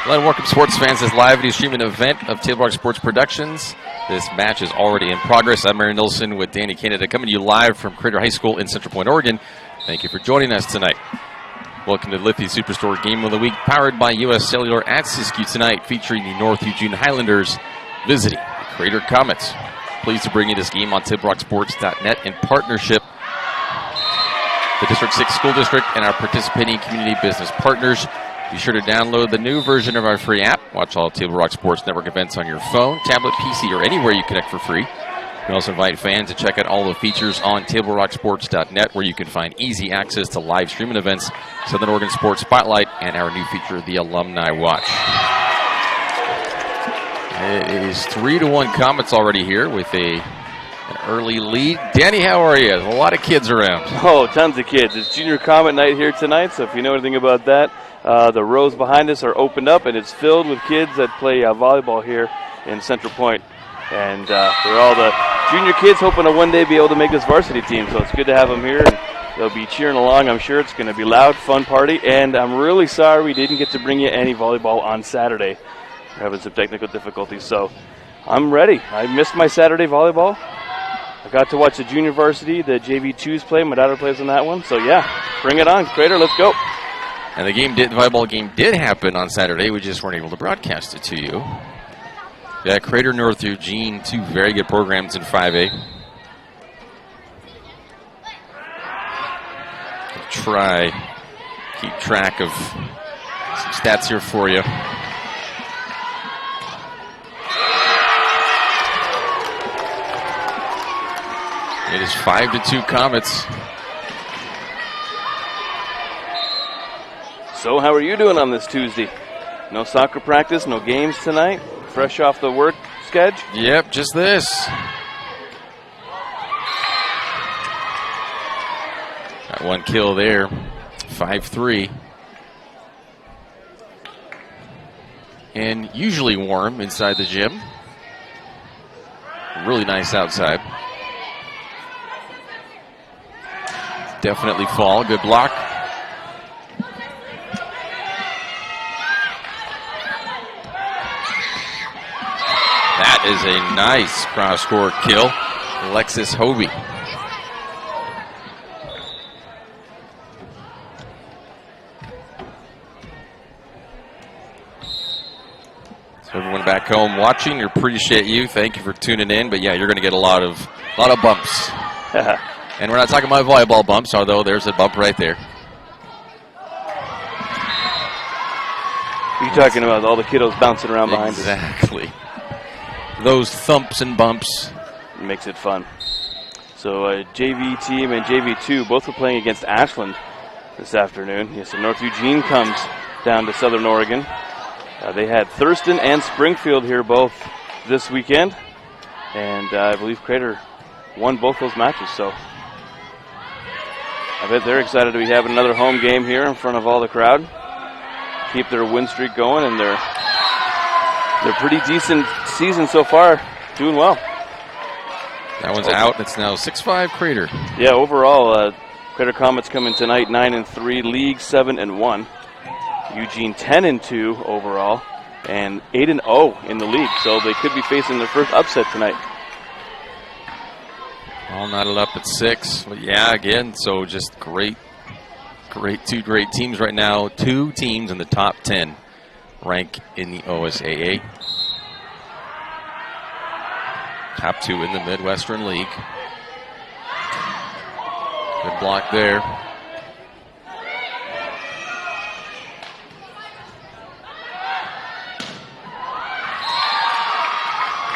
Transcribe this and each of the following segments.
Hello and welcome, sports fans, to this live video streaming event of Table Rock Sports Productions. This match is already in progress. I'm Mary Nilsson with Danny Canada coming to you live from Crater High School in Central Point, Oregon. Thank you for joining us tonight. Welcome to the Liffey Superstore Game of the Week, powered by U.S. Cellular at Siskiyou tonight, featuring the North Eugene Highlanders visiting the Crater Comets. Pleased to bring you this game on TableRockSports.net in partnership with the District 6 School District and our participating community business partners. Be sure to download the new version of our free app. Watch all Table Rock Sports Network events on your phone, tablet, PC, or anywhere you connect for free. We also invite fans to check out all the features on TableRockSports.net, where you can find easy access to live streaming events, Southern Oregon Sports Spotlight, and our new feature, the Alumni Watch. It is 3-1 Comets already here with an early lead. Danny, how are you? A lot of kids around. Oh, tons of kids. It's Junior Comet night here tonight, so if you know anything about that, the rows behind us are opened up, and it's filled with kids that play volleyball here in Central Point. And they're all the junior kids hoping to one day be able to make this varsity team, so it's good to have them here. And they'll be cheering along. I'm sure it's going to be a loud, fun party, and I'm really sorry we didn't get to bring you any volleyball on Saturday. We're having some technical difficulties, so I'm ready. I missed my Saturday volleyball. I got to watch the junior varsity, the JV2s play. My daughter plays on that one, so yeah, bring it on. Crater, let's go. And the volleyball game did happen on Saturday. We just weren't able to broadcast it to you. Yeah, Crater, North Eugene, two very good programs in 5A. I'll try keep track of some stats here for you. It is 5-2 Comets. So how are you doing on this Tuesday? No soccer practice, no games tonight? Fresh off the work schedule? Yep, just this. Got one kill there. 5-3. And usually warm inside the gym. Really nice outside. Definitely fall. Good block. That is a nice cross-court kill. Alexis Hovey. So everyone back home watching, we appreciate you. Thank you for tuning in. But yeah, you're going to get a lot of bumps. And we're not talking about volleyball bumps, although there's a bump right there. You're talking about all the kiddos bouncing around behind us. Exactly. Those thumps and bumps. It makes it fun. So JV team and JV2 both were playing against Ashland this afternoon. Yes, so North Eugene comes down to Southern Oregon. They had Thurston and Springfield here both this weekend. And I believe Crater won both those matches. So I bet they're excited to be having another home game here in front of all the crowd. Keep their win streak going, and they're pretty decent season so far, doing well. That one's out. It's now 6-5 Crater. Yeah, overall, Crater Comets coming tonight 9-3, league 7-1. Eugene 10-2 overall, and 8-0 in the league. So they could be facing their first upset tonight. All knotted up at 6. But yeah, again, so just two great teams right now. Two teams in the top 10 rank in the OSAA. Top 2 in the Midwestern League. Good block there.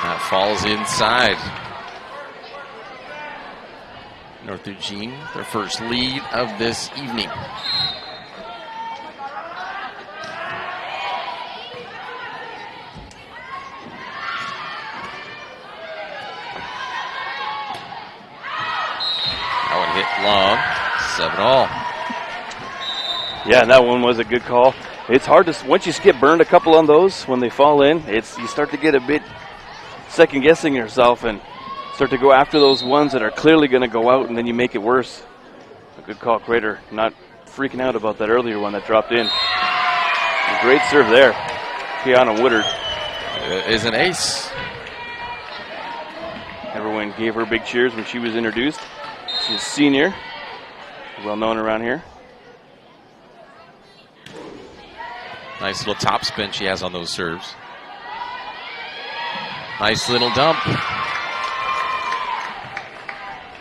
That falls inside. North Eugene, their first lead of this evening. That one hit long, 7-all. Yeah, that one was a good call. It's hard to, once you get burned a couple on those, when they fall in, you start to get a bit second guessing yourself and start to go after those ones that are clearly going to go out, and then you make it worse. A good call, Crater. Not freaking out about that earlier one that dropped in. A great serve there. Kiana Woodard. Is an ace. Everyone gave her big cheers when she was introduced. She's a senior, well known around here. Nice little top spin she has on those serves. Nice little dump.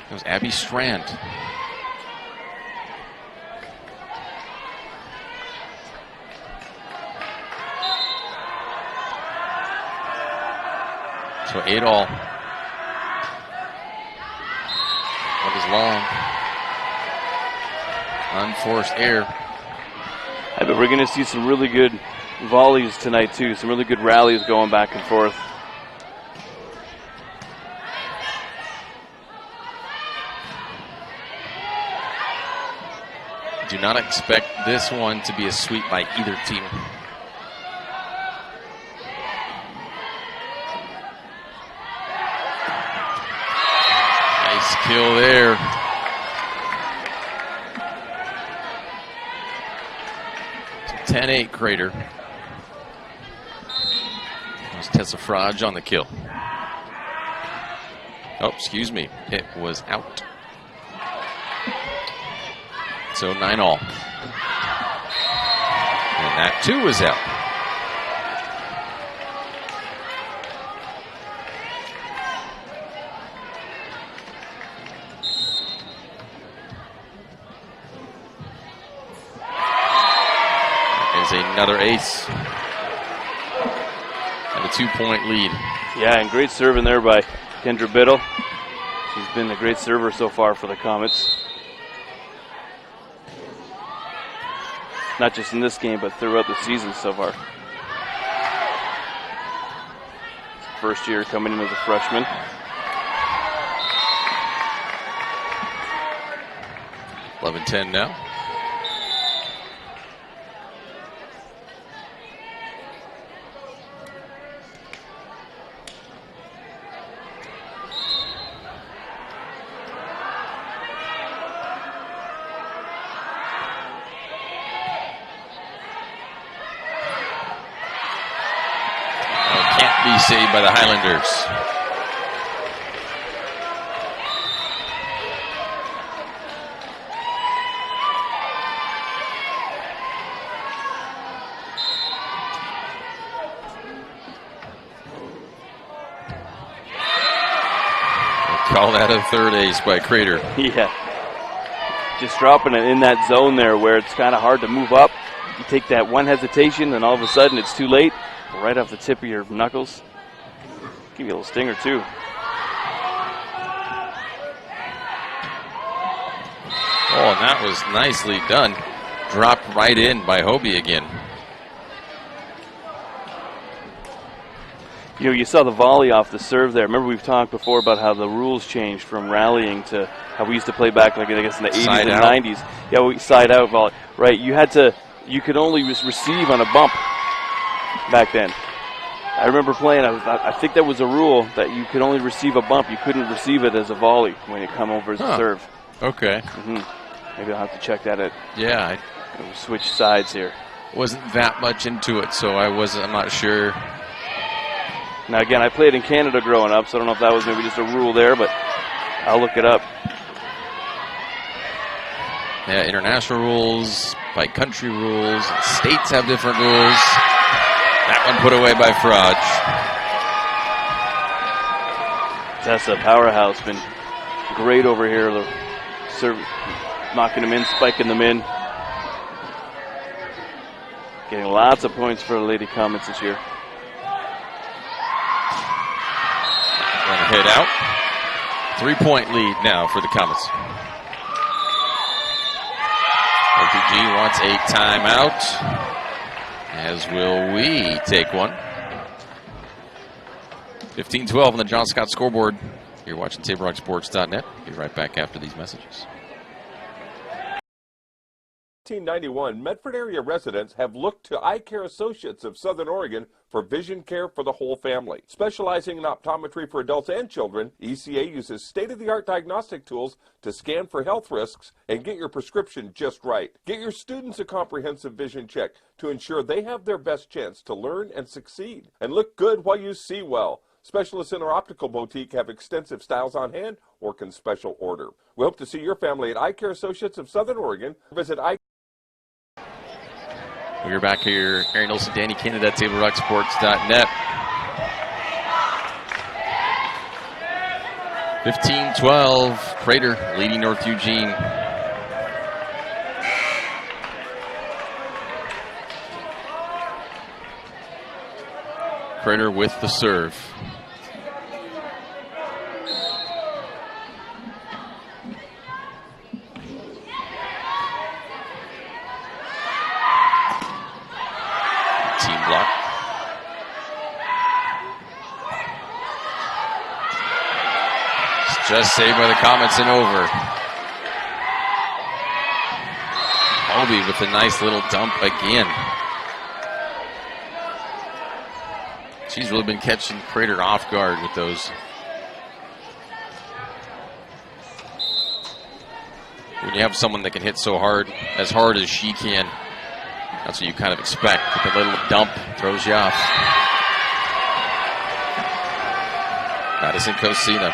That was Abby Strand. So 8-all. That is long. Unforced error. I bet we're going to see some really good volleys tonight, too. Some really good rallies going back and forth. Do not expect this one to be a sweep by either team. Nice kill there. So 10-8 Crater. There's Tessa Frage on the kill. Oh, excuse me. It was out. So 9-all. And that too was out. That is another ace. And a 2-point lead. Yeah, and great serving there by Kendra Biddle. She's been a great server so far for the Comets. Not just in this game, but throughout the season so far. First year coming in as a freshman. Eleven 10 now. Saved by the Highlanders. We'll call that a third ace by Crater. Yeah. Just dropping it in that zone there where it's kind of hard to move up. You take that one hesitation and all of a sudden it's too late. Right off the tip of your knuckles. Give you a little stinger too. Oh, and that was nicely done. Dropped right in by Hobie again. You know, you saw the volley off the serve there. Remember we've talked before about how the rules changed from rallying to how we used to play back, like I guess in the 80s Side and out. 90s. Yeah, we side out volley. Right, you could only receive on a bump back then. I remember playing, I think that was a rule that you could only receive a bump. You couldn't receive it as a volley when it come over as a serve. Okay. Maybe I'll have to check that out. Yeah, We'll switch sides here. wasn't that much into it, so I'm not sure. Now again, I played in Canada growing up, so I don't know if that was maybe just a rule there, but I'll look it up. Yeah, international rules, by country rules, states have different rules. That one put away by Frage. Tessa, powerhouse, been great over here. The serve, knocking them in, spiking them in. Getting lots of points for the Lady Comets this year. One hit out. 3-point lead now for the Comets. OPG wants a timeout. As will we take one. 15-12 on the John Scott scoreboard. You're watching TableRockSports.net. Be right back after these messages. 1891, Medford area residents have looked to Eye Care Associates of Southern Oregon for vision care for the whole family. Specializing in optometry for adults and children, ECA uses state-of-the-art diagnostic tools to scan for health risks and get your prescription just right. Get your students a comprehensive vision check to ensure they have their best chance to learn and succeed. And look good while you see well. Specialists in our optical boutique have extensive styles on hand or can special order. We hope to see your family at Eye Care Associates of Southern Oregon. Visit Eye. We're back here, Aaron Olson, Danny Canada, TableRockSports.net. 15-12, Crater leading North Eugene. Crater with the serve. Team block. It's just saved by the Comets and over. Hobie with a nice little dump again. She's really been catching Crater off guard with those. When you have someone that can hit so hard as she can, that's what you kind of expect. But the little dump throws you off. Madison Cosina.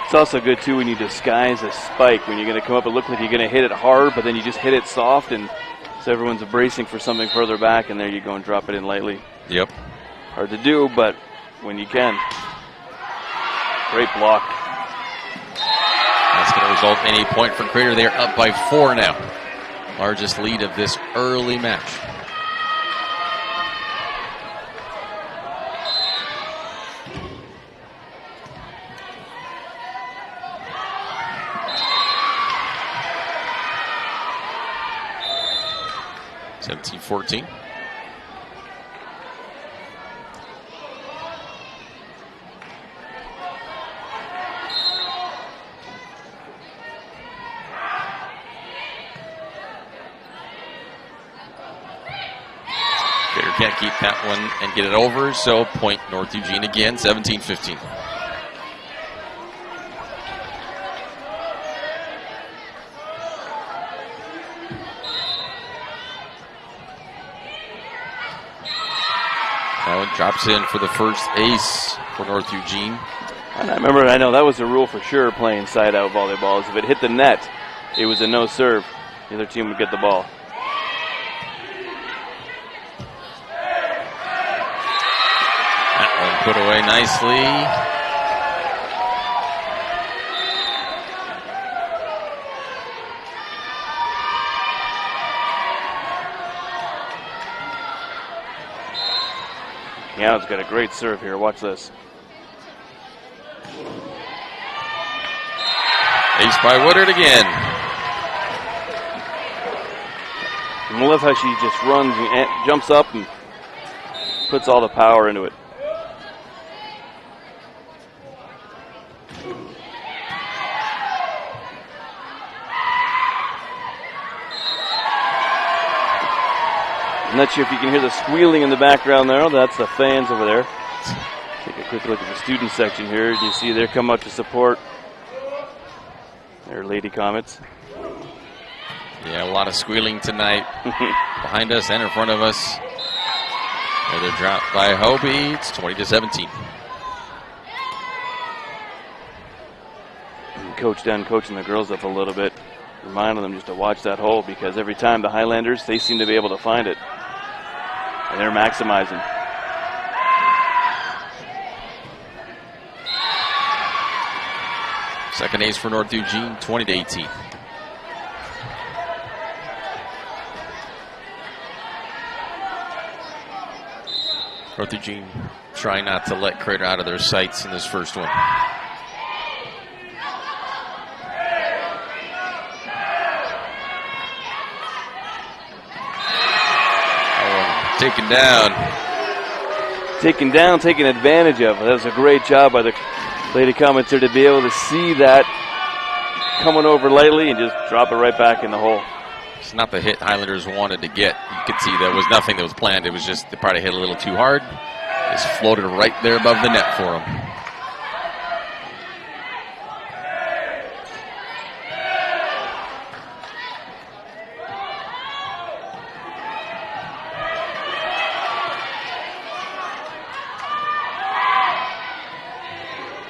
It's also good, too, when you disguise a spike. When you're going to come up and look like you're going to hit it hard, but then you just hit it soft, and so everyone's bracing for something further back, and there you go and drop it in lightly. Yep. Hard to do, but when you can. Great block. That's going to result in a point for Crater. They are up by 4 now. Largest lead of this early match. (17-14). Can't keep that one and get it over, so point North Eugene again, 17-15. That one drops in for the first ace for North Eugene. And I know that was a rule for sure playing side-out volleyball. If it hit the net, it was a no serve. The other team would get the ball. Put away nicely. Keanu's got a great serve here. Watch this. Ace by Woodard again. I love how she just runs and jumps up and puts all the power into it. I'm not sure if you can hear the squealing in the background there. That's the fans over there. Take a quick look at the student section here. Do you see they're come out to support their Lady Comets? Yeah, a lot of squealing tonight. Behind us and in front of us. Another drop by Hobie. It's 20-17. Coach done coaching the girls up a little bit. Reminding them just to watch that hole, because every time the Highlanders, they seem to be able to find it. And they're maximizing. Second ace for North Eugene, 20-18. North Eugene trying not to let Crater out of their sights in this first one. Taken down. Taken down, taken advantage of. That was a great job by the Lady Comets to be able to see that coming over lightly and just drop it right back in the hole. It's not the hit Highlanders wanted to get. You could see there was nothing that was planned. It was just they probably hit a little too hard. Just floated right there above the net for them.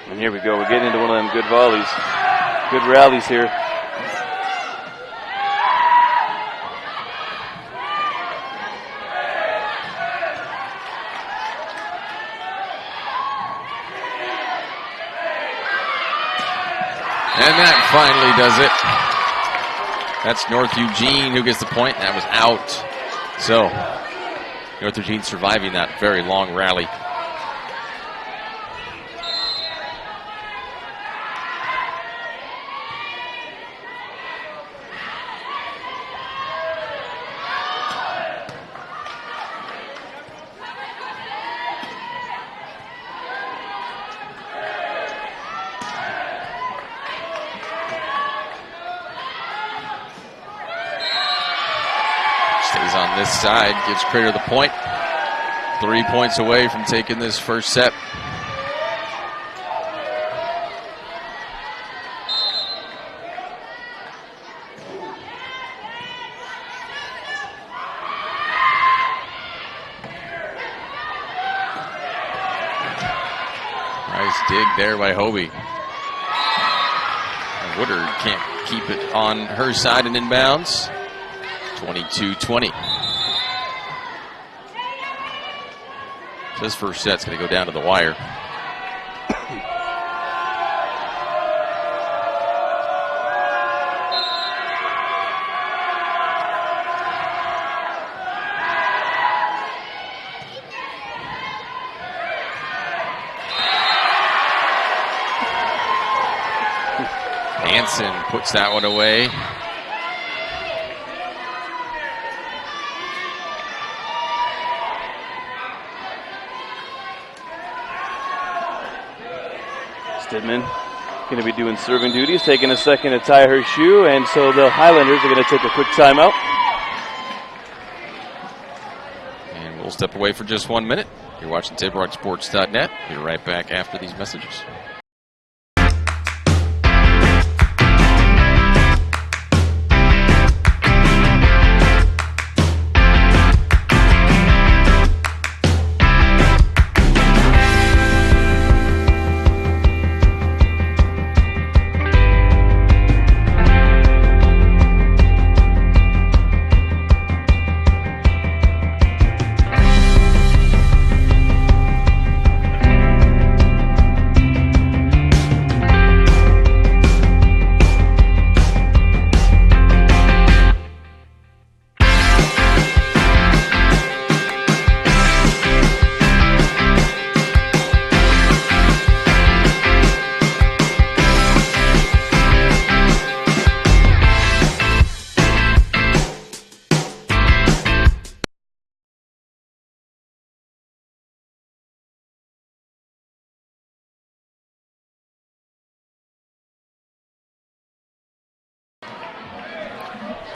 And here we go. We're getting into one of them good volleys. Good rallies here. And that finally does it. That's North Eugene who gets the point. That was out. So, North Eugene surviving that very long rally. Stays on this side, gives Crater the point. 3 points away from taking this first set. Nice dig there by Hobie. Woodard can't keep it on her side and inbounds. 22-20. This first set's going to go down to the wire. Hansen puts that one away. Stidman going to be doing serving duties, taking a second to tie her shoe, and so the Highlanders are going to take a quick timeout. And we'll step away for just 1 minute. You're watching TableRockSports.net. Be right back after these messages.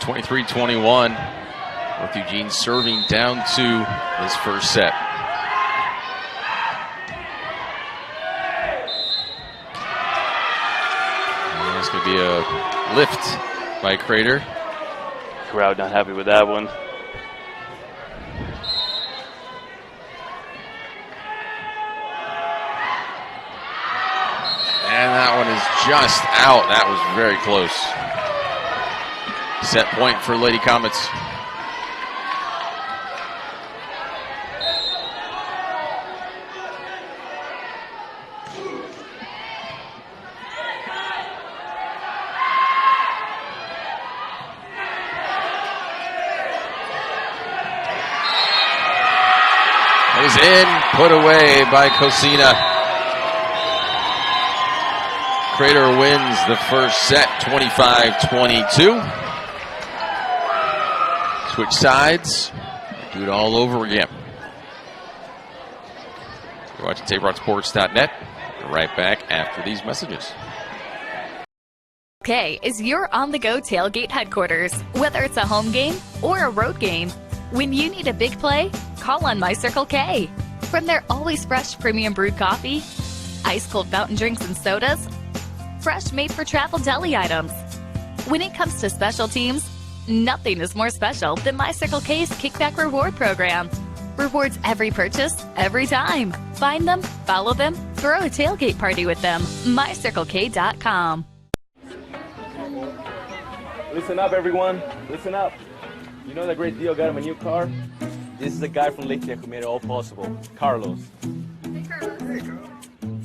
(23-21). North Eugene serving down to this first set. And it's going to be a lift by Crater. Crowd not happy with that one. And that one is just out. That was very close. Set point for Lady Comets. It is in, put away by Cosina. Crater wins the first set, 25-22. Switch sides, do it all over again. You're watching TableRockSports.net. We're right back after these messages. K is your on-the-go tailgate headquarters. Whether it's a home game or a road game, when you need a big play, call on My Circle K. From their always fresh premium brewed coffee, ice-cold fountain drinks and sodas, fresh made-for-travel deli items. When it comes to special teams, nothing is more special than My Circle K's Kickback Reward program. Rewards every purchase, every time. Find them, follow them, throw a tailgate party with them. MyCircleK.com. Listen up, everyone. Listen up. You know that great deal got him a new car? This is the guy from Lithia who made it all possible, Carlos. Hey, Carlos. Hey, Carlos.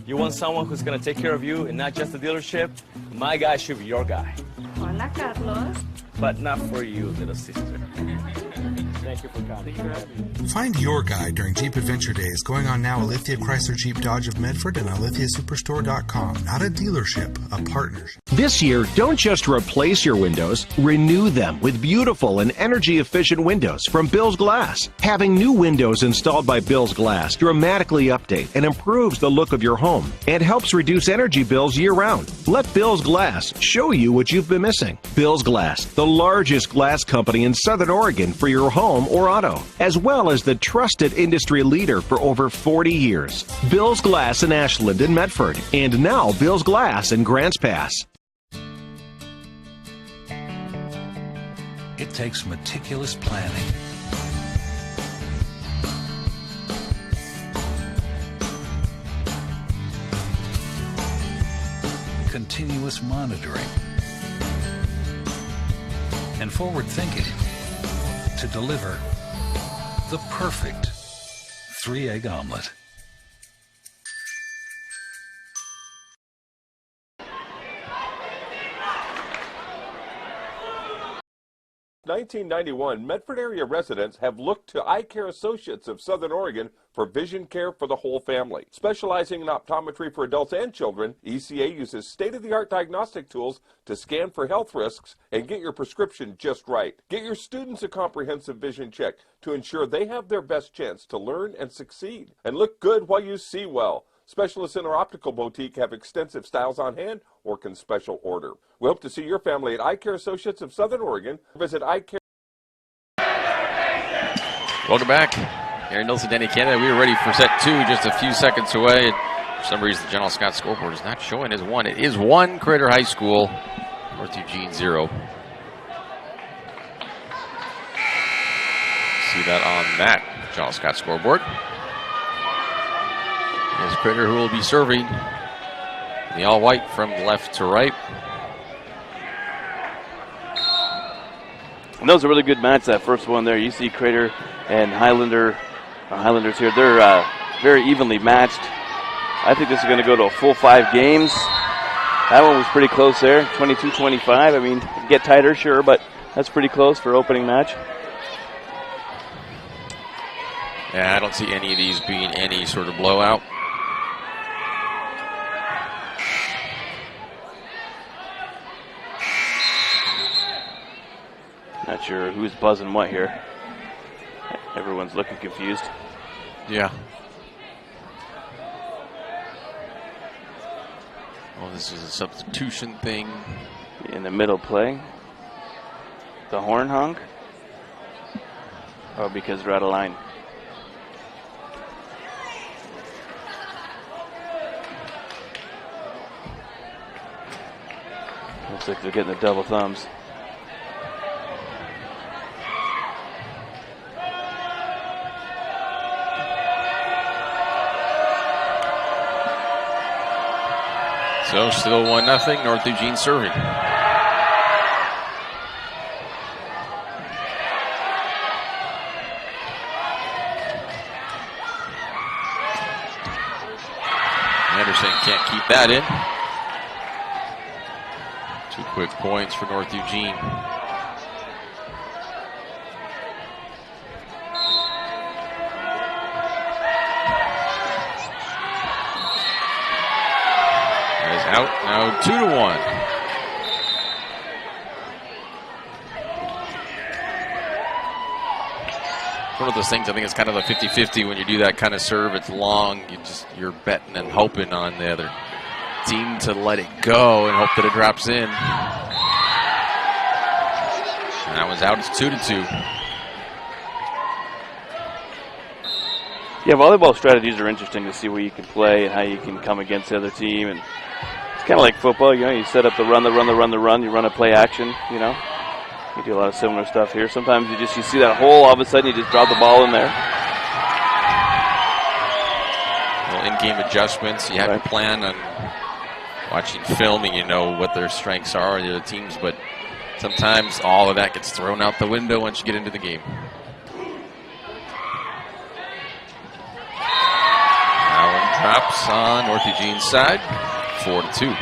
You want someone who's going to take care of you and not just the dealership? My guy should be your guy. Hola, Carlos. But not for you, little sister. Thank you for coming. Find your guy during Jeep Adventure Days going on now at Lithia Chrysler Jeep Dodge of Medford and on lithiasuperstore.com. Not a dealership, a partnership. This year, don't just replace your windows, renew them with beautiful and energy-efficient windows from Bill's Glass. Having new windows installed by Bill's Glass dramatically update and improves the look of your home and helps reduce energy bills year-round. Let Bill's Glass show you what you've been missing. Bill's Glass, the largest glass company in Southern Oregon for your home or auto, as well as the trusted industry leader for over 40 years. Bill's Glass in Ashland and Medford, and now Bill's Glass in Grants Pass. It takes meticulous planning, continuous monitoring, and forward thinking to deliver the perfect 3-egg omelet. In 1991, Medford area residents have looked to Eye Care Associates of Southern Oregon for vision care for the whole family. Specializing in optometry for adults and children, ECA uses state-of-the-art diagnostic tools to scan for health risks and get your prescription just right. Get your students a comprehensive vision check to ensure they have their best chance to learn and succeed. And look good while you see well. Specialists in our optical boutique have extensive styles on hand or can special order. We hope to see your family at Eye Care Associates of Southern Oregon. Visit Eye Care. Welcome back. Aaron Nilsson, Danny Canada. We are ready for set two, just a few seconds away. For some reason, the General Scott scoreboard is not showing as one. It is 1, Crater High School, North Eugene 0. See that on that General Scott scoreboard. Is Crater who will be serving the all-white from left to right. And that was a really good match, that first one there. You see Crater and Highlanders here. They're very evenly matched. I think this is going to go to a full 5 games. That one was pretty close there, 22-25. I mean, get tighter, sure, but that's pretty close for opening match. Yeah, I don't see any of these being any sort of blowout. Not sure who's buzzing what here. Everyone's looking confused. Yeah. Well, this is a substitution thing. In the middle play. The horn hung. Or because they're out of line. Looks like they're getting the double thumbs. So still 1-0, North Eugene serving. Anderson can't keep that in. 2 quick points for North Eugene. Out now, 2-1. One of those things, I think it's kind of a 50-50 when you do that kind of serve. It's long. You're betting and hoping on the other team to let it go and hope that it drops in. That one's out. It's 2-2. Yeah, volleyball strategies are interesting to see where you can play and how you can come against the other team. And it's kind of like football, you know, you set up the run, you run a play action, you know. You do a lot of similar stuff here. Sometimes you see that hole, all of a sudden you just drop the ball in there. Well, in-game adjustments, you have to plan on watching film and you know what their strengths are in the other teams, but sometimes all of that gets thrown out the window once you get into the game. Drops on North Eugene's side, 4-2.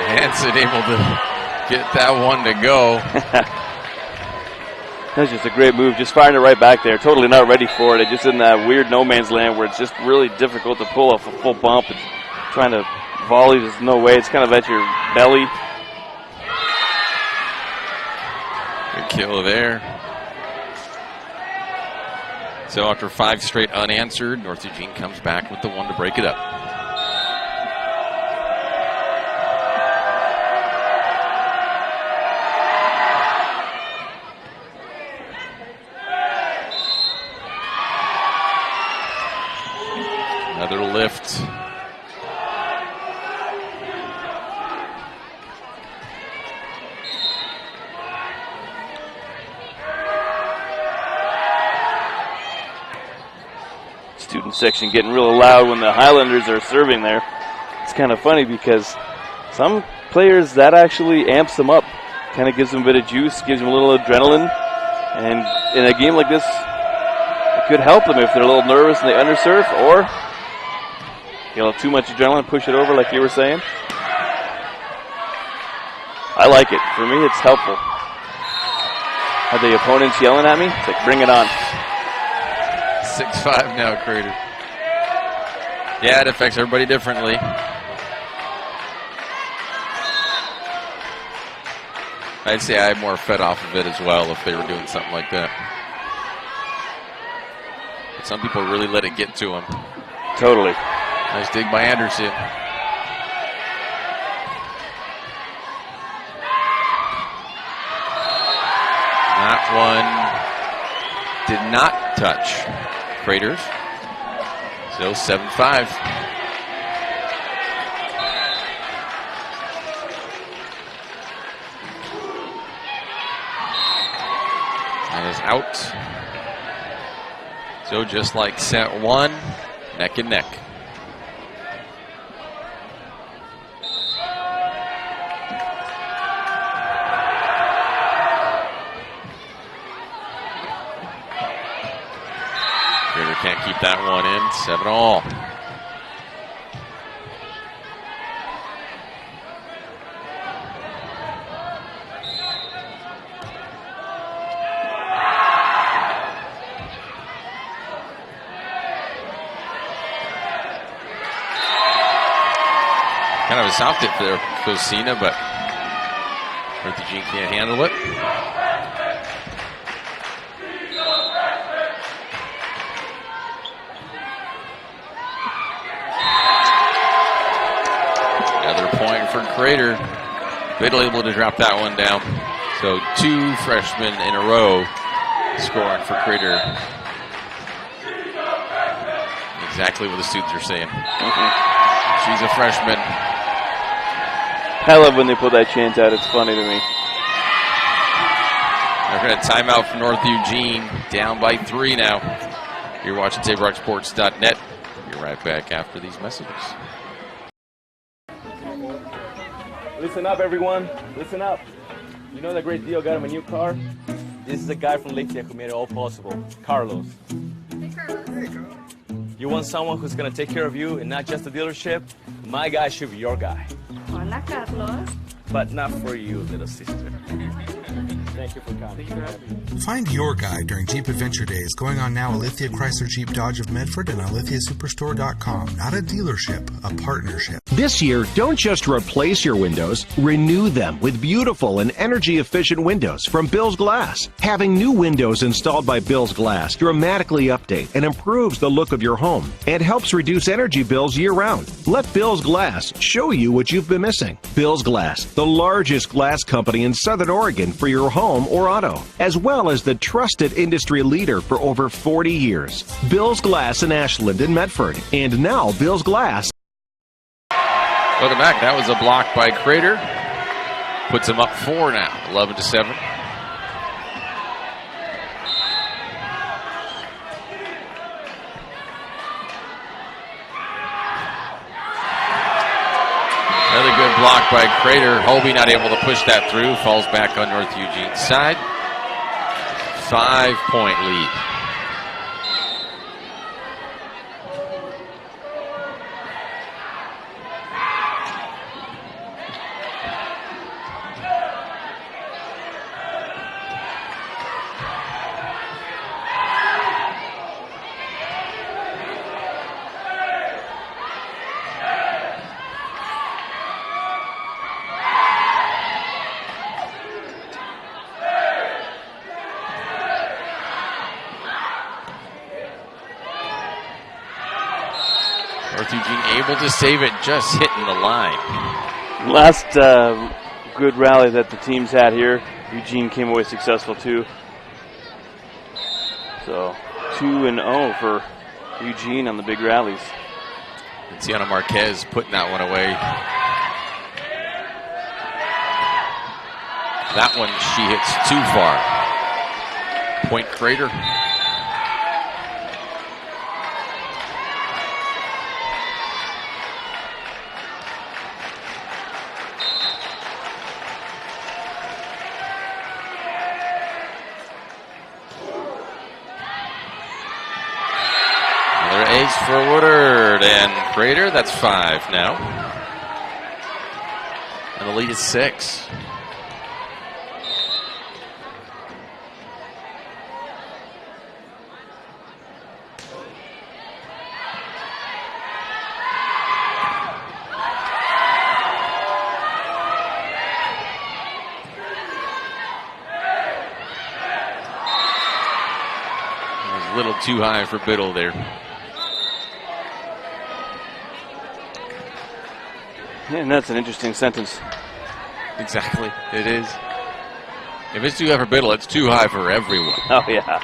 Hanson able to get that one to go. That's just a great move, just firing it right back there. Totally not ready for it. It's just in that weird no man's land where it's just really difficult to pull off a full bump. And trying to volley, there's no way. It's kind of at your belly. Good kill there. So after 5 straight unanswered, North Eugene comes back with the one to break it up. Another lift. Student section getting real loud when the Highlanders are serving there. It's kind of funny because some players, that actually amps them up. Kind of gives them a bit of juice, gives them a little adrenaline. And in a game like this, it could help them if they're a little nervous and they underserve, or you know, too much adrenaline, push it over like you were saying. I like it. For me, it's helpful. Are the opponents yelling at me? It's like, bring it on. 6-5 now, Crater. Yeah, it affects everybody differently. I'd say I'm more fed off of it as well if they were doing something like that. But some people really let it get to them. Totally. Nice dig by Anderson. That one did not touch Craters. So 7-5. That is out. So just like set 1, neck and neck. Can't keep that one in. 7-all. Kind of a soft hit there, Cosina, but North Eugene can't handle it. For Crater, Biddle able to drop that one down. So 2 freshmen in a row scoring for Crater. Exactly what the students are saying. She's a freshman. I love when they put that chant out. It's funny to me. They're going to timeout for North Eugene, down by 3 now. You're watching TableRockSports.net. We'll be right back after these messages. Listen up, everyone. Listen up. You know that great deal got him a new car? This is the guy from Lithia who made it all possible. Carlos. Hey, Carlos. Hey, Carlos. You want someone who's going to take care of you and not just the dealership? My guy should be your guy. Hola, Carlos. But not for you, little sister. Thank you for coming. Find your guy during Jeep Adventure Days going on now at Lithia Chrysler Jeep Dodge of Medford and on LithiaSuperstore.com. Not a dealership, a partnership. This year, don't just replace your windows, renew them with beautiful and energy-efficient windows from Bill's Glass. Having new windows installed by Bill's Glass dramatically update and improves the look of your home and helps reduce energy bills year-round. Let Bill's Glass show you what you've been missing. Bill's Glass, the largest glass company in Southern Oregon for your home or auto, as well as the trusted industry leader for over 40 years. Bill's Glass in Ashland and Medford, and now Bill's Glass. Welcome back. That was a block by Crater. Puts him up 4 now, 11-7. Another good block by Crater. Hobie not able to push that through. Falls back on North Eugene's side. 5-point lead. North Eugene able to save it, just hitting the line. Last good rally that the teams had here, Eugene came away successful too. So 2-0 for Eugene on the big rallies. Tiana Marquez putting that one away. That one she hits too far. Point Crater. Ace for Woodard and Crater. That's 5 now. And the lead is 6. It was a little too high for Biddle there. And that's an interesting sentence. Exactly, it is. If it's too high for Biddle, it's too high for everyone. Oh, yeah.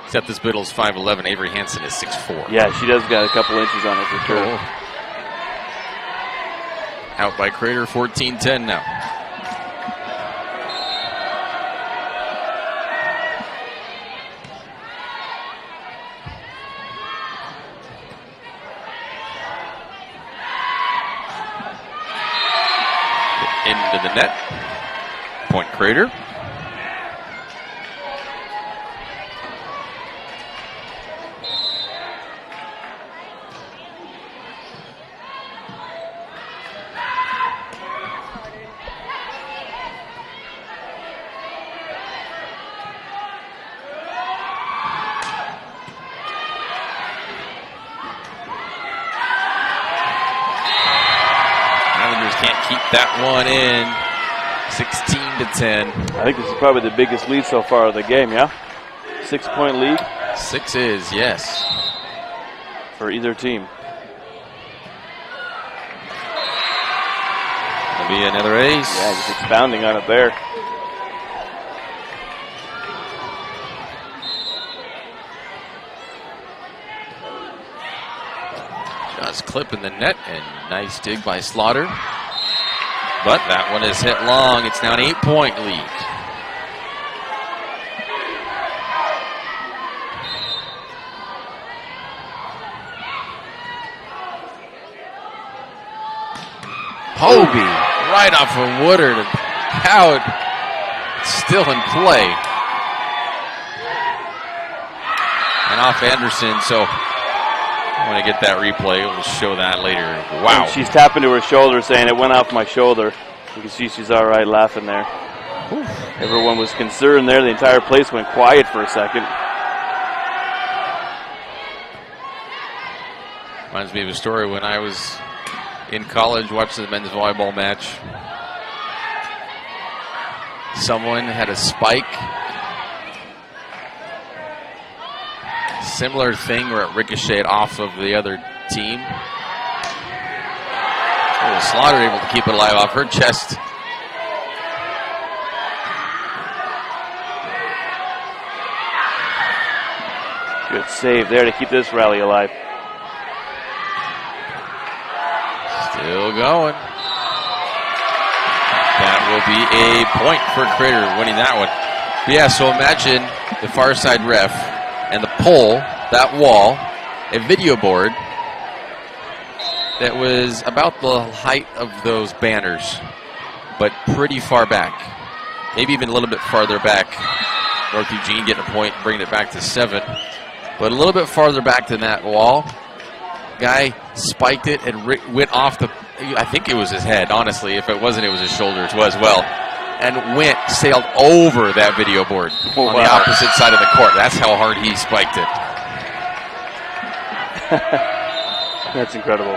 Except this Biddle's 5'11", Avery Hansen is 6'4". Yeah, she does got a couple inches on it for sure. Oh. Out by Crater, 14-10 now. Into the net. Point Crater. Islanders can't keep that one in. 16-10. I think this is probably the biggest lead so far of the game, yeah? 6-point lead? 6 is, yes. For either team. It'll be another ace. Yeah, just expounding on it there. Just clipping the net, and nice dig by Slaughter. But that one is hit long. It's now an 8-point lead. Hobie right off of Woodard. Howard still in play. And off Anderson, so I want to get that replay. We'll show that later. Wow. And she's tapping to her shoulder saying, "It went off my shoulder." You can see she's all right laughing there. Whew. Everyone was concerned there. The entire place went quiet for a second. Reminds me of a story when I was in college watching the men's volleyball match. Someone had a spike. Similar thing where it ricocheted off of the other team. Oh, Slaughter able to keep it alive off her chest. Good save there to keep this rally alive. Still going. That will be a point for Crater winning that one. But yeah, so imagine the far side ref and the pole, that wall, a video board that was about the height of those banners, but pretty far back. Maybe even a little bit farther back. North Eugene getting a point, bringing it back to 7. But a little bit farther back than that wall, guy spiked it and went off the, I think it was his head, honestly. If it wasn't, it was his shoulders as well. And sailed over that video board on the opposite side of the court. That's how hard he spiked it. That's incredible.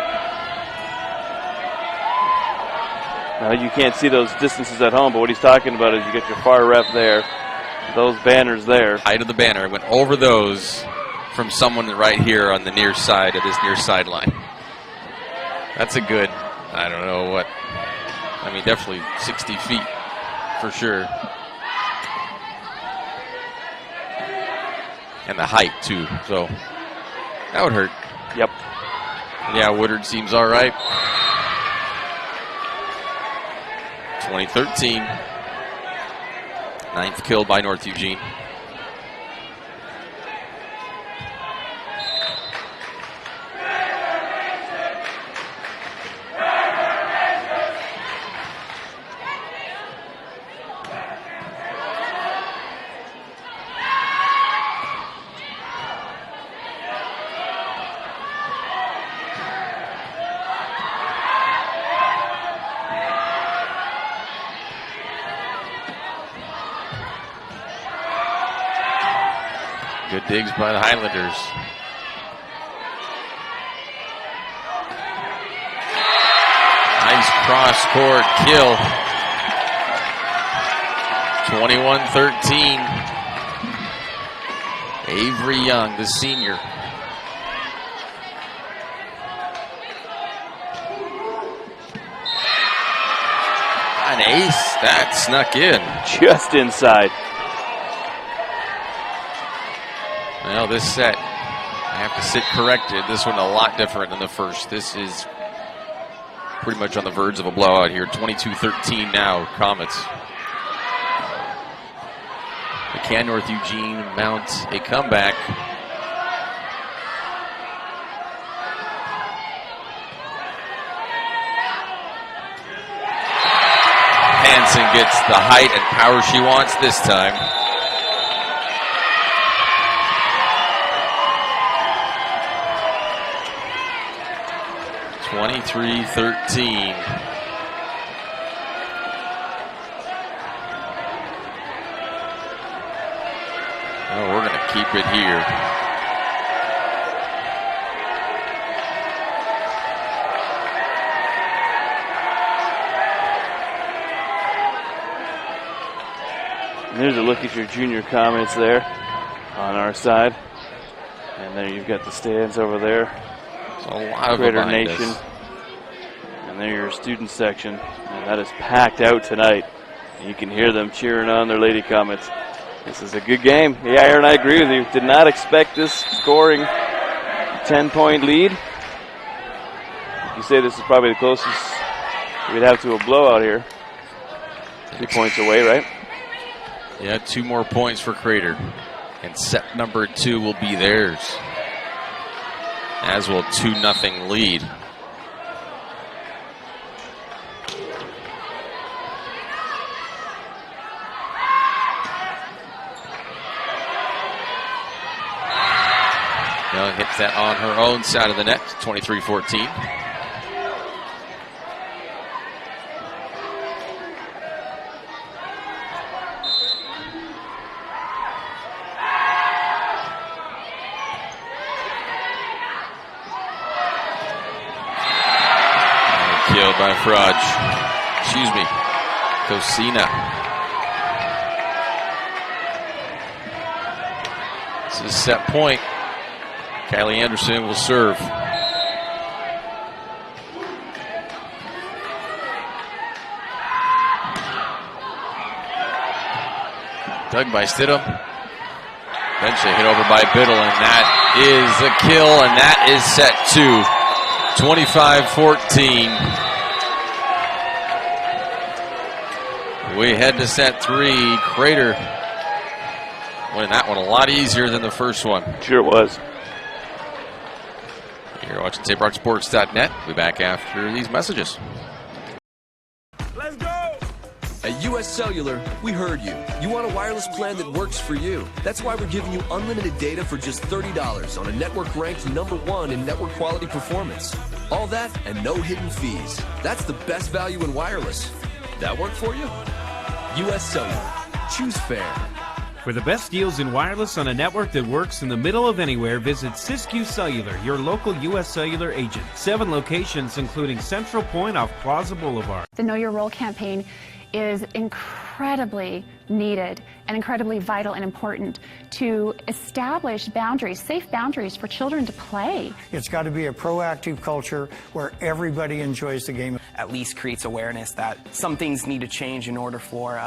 Now, you can't see those distances at home, but what he's talking about is you get your far ref there, those banners there. Height of the banner, went over those from someone right here on the near side of this near sideline. That's a good, I don't know what, I mean, definitely 60 feet for sure. And the height, too, so that would hurt. Yep. Yeah, Woodard seems all right. 2013. 9th kill by North Eugene. Good digs by the Highlanders. Nice cross-court kill. 21-13. Avery Young, the senior. An ace that snuck in. Just inside. Well, this set, I have to sit corrected. This one a lot different than the first. This is pretty much on the verge of a blowout here. 22-13 now, Comets. But can North Eugene mount a comeback? Hansen gets the height and power she wants this time. (23-13). Oh, we're going to keep it here. And there's a look at your junior Comets there on our side. And there you've got the stands over there. A lot of Crater Nation. And there your student section. And that is packed out tonight. And you can hear them cheering on their Lady Comets. This is a good game. Yeah, Aaron, I agree with you. Did not expect this scoring 10-point lead. You say this is probably the closest we'd have to a blowout here. 2 points away, right? Yeah, 2 more points for Crater. And set number 2 will be theirs. As will 2-0 lead. Young hits that on her own side of the net, 23-14. Good by Fraj. Excuse me. Cosina. This is set point. Kylie Anderson will serve. Dug by Stidham. Eventually hit over by Biddle, and that is a kill, and that is set to 25-14. We head to set 3. Crater winning that one a lot easier than the first one. Sure was. You're watching TapeRockSports.net. We'll be back after these messages. Let's go! At US Cellular, we heard you. You want a wireless plan that works for you. That's why we're giving you unlimited data for just $30 on a network ranked #1 in network quality performance. All that and no hidden fees. That's the best value in wireless. That work for you? US Cellular. Choose fair. For the best deals in wireless on a network that works in the middle of anywhere, visit Siskiyou Cellular, your local U.S. Cellular agent. 7 locations, including Central Point off Plaza Boulevard. The Know Your Role campaign is incredibly needed and incredibly vital and important to establish boundaries, safe boundaries for children to play. It's got to be a proactive culture where everybody enjoys the game. At least creates awareness that some things need to change in order for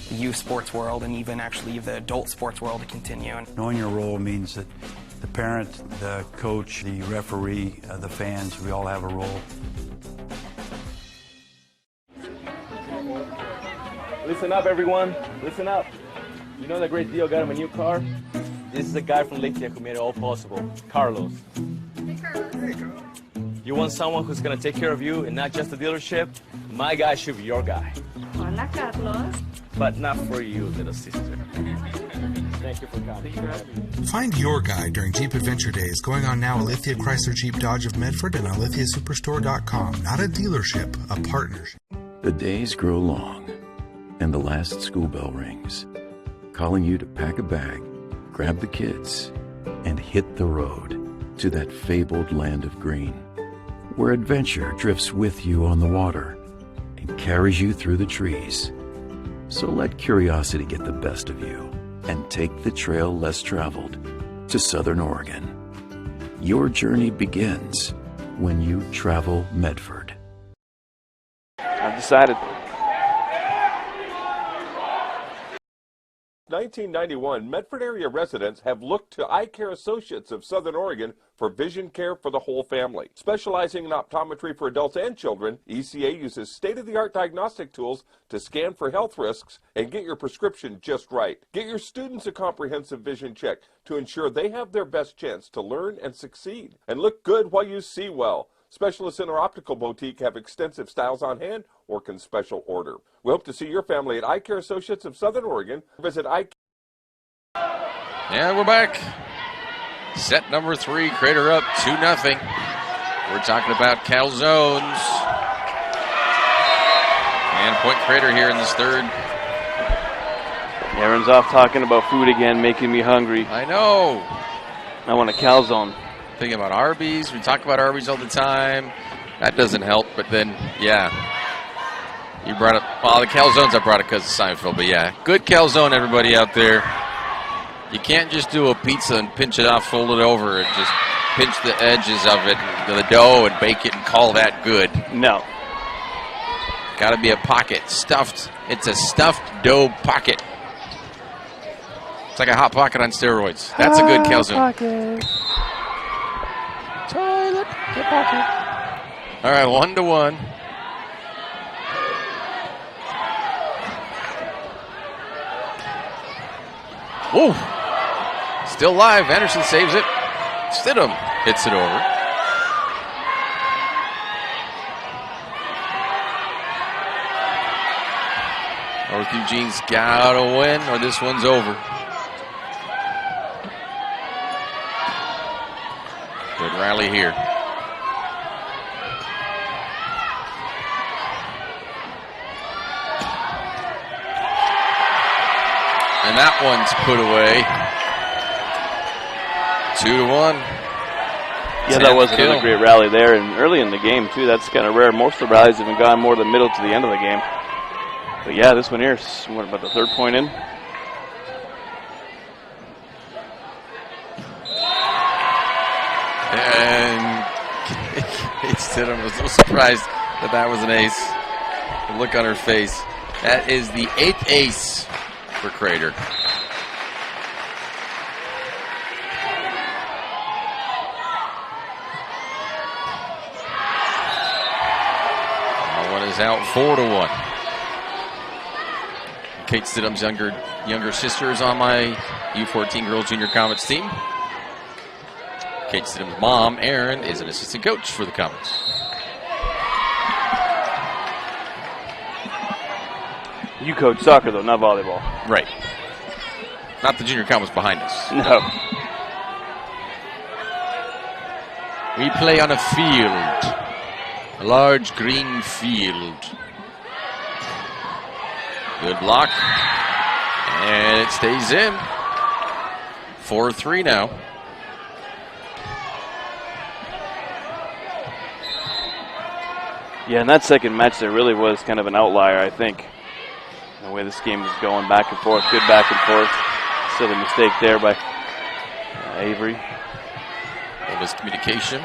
the youth sports world and even actually the adult sports world to continue. Knowing your role means that the parent, the coach, the referee, the fans, we all have a role. Listen up, everyone. Listen up. You know that great deal got him a new car? This is the guy from Lithia who made it all possible. Carlos. Hey, Carlos. Hey, Carlos. You want someone who's going to take care of you and not just the dealership? My guy should be your guy. Hola, Carlos. But not for you, little sister. Thank you for coming. Find your guy during Jeep Adventure Days going on now at Lithia Chrysler Jeep Dodge of Medford and on lithiasuperstore.com. Not a dealership, a partnership. The days grow long, and the last school bell rings, calling you to pack a bag, grab the kids, and hit the road to that fabled land of green, where adventure drifts with you on the water and carries you through the trees. So let curiosity get the best of you and take the trail less traveled to Southern Oregon. Your journey begins when you travel Medford. I've decided. 1991, Medford area residents have looked to Eye Care Associates of Southern Oregon for vision care for the whole family. Specializing in optometry for adults and children, ECA uses state-of-the-art diagnostic tools to scan for health risks and get your prescription just right. Get your students a comprehensive vision check to ensure they have their best chance to learn and succeed. And look good while you see well. Specialists in our optical boutique have extensive styles on hand or can special order. We hope to see your family at Eye Care Associates of Southern Oregon. Visit Eye Care. And we're back. Set number 3, Crater up 2-0. We're talking about calzones. And Point Crater here in this third. Aaron's off talking about food again, making me hungry. I know. I want a calzone. Thinking about Arby's. We talk about Arby's all the time. That doesn't help, but then, yeah. You brought up, well, the calzones I brought it because of Seinfeld, but yeah. Good calzone, everybody out there. You can't just do a pizza and pinch it off, fold it over, and just pinch the edges of it, the dough, and bake it and call that good. No. Got to be a pocket. Stuffed. It's a stuffed dough pocket. It's like a Hot Pocket on steroids. That's a good calzone. Pocket. Toilet pocket. All right, 1-1. Woo! Still live. Anderson saves it. Stidham hits it over. North Eugene's got to win, or this one's over. Good rally here. And that one's put away. 2-1. Yeah, that was another great rally there, and early in the game, too. That's kind of rare. Most of the rallies have been gone more the middle to the end of the game. But yeah, this one here is, what, about the third point in? And Kate Stidham was a little surprised that that was an ace. The look on her face. That is the 8th ace for Crater. One is out 4-1. Kate Stidham's younger sister is on my U14 Girls Junior Comets team. Kate Stidham's mom, Erin, is an assistant coach for the Comets. You coach soccer, though, not volleyball. Right. Not the Junior Comets behind us. No. We play on a field. A large green field. Good block. And it stays in. 4-3 now. Yeah, and that second match there really was kind of an outlier, I think. The way this game is going back and forth, good back and forth. Silly mistake there by Avery. A miscommunication.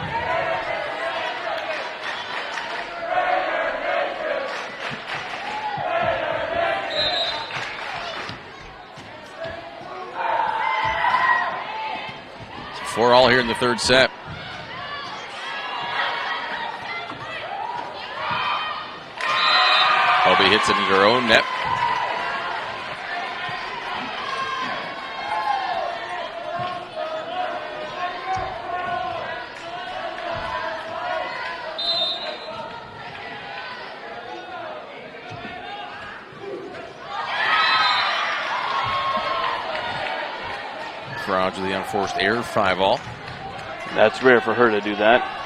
So 4-all here in the third set. Hobie hits it into her own net. Crowd to the unforced error, 5-all. That's rare for her to do that.